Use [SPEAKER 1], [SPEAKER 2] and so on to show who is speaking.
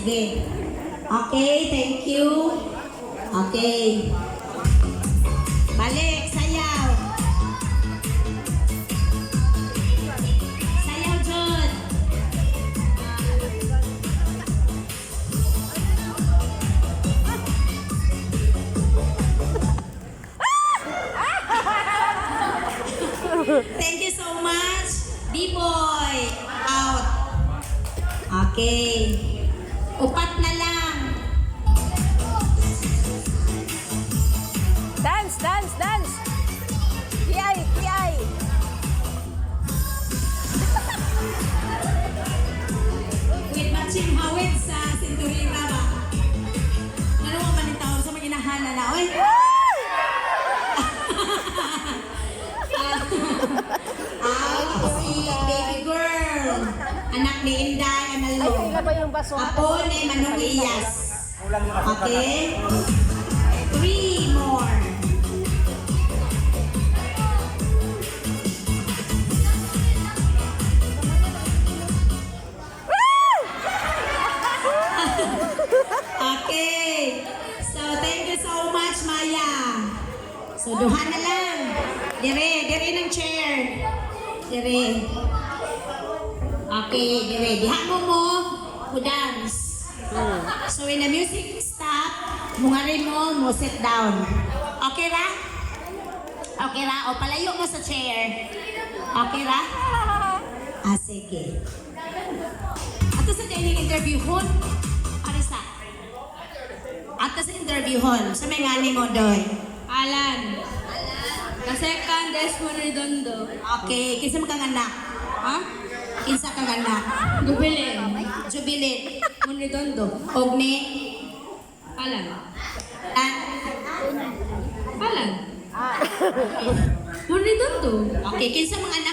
[SPEAKER 1] sige. Okay, thank you. Okay. Balik, sayaw. Sayaw, John. Thank you so much. B-boy, out. Okay. Upat na lang.
[SPEAKER 2] Dance, dance, dance. Kiay, kiay.
[SPEAKER 1] With matching hawid sa sinturina ba? Ano mo man itaw sa mga inahana na, oy? Si baby girl. Anak ni Inday Analong.
[SPEAKER 2] Ay, ilan ba yung baso?
[SPEAKER 1] Apo ni Manong Iyas. Okay? 3 more. Okay. So, thank you so much, Maya. So, duha na lang. Dire ng chair. Dire. Okay, dire. Diha mo dance. So, when the music stop, mungari mo sit down. Okay ra? Okay ra? O, palayo mo sa chair. Okay ra? Ah, sige. Ato sa dining interview hon, Arisa. Ato sa interview hon, sa may ngani mo doy.
[SPEAKER 3] Alan. The second Desmond Redondo.
[SPEAKER 1] Okay, kinsa kang anak?
[SPEAKER 3] Ha?
[SPEAKER 1] Kinsa kang anak?
[SPEAKER 3] Jubilin.
[SPEAKER 1] Jubilin.
[SPEAKER 3] Monredondo.
[SPEAKER 1] Og ni
[SPEAKER 3] Alan.
[SPEAKER 1] ah,
[SPEAKER 3] Alan. Monredondo.
[SPEAKER 1] okay, kinsa mga anak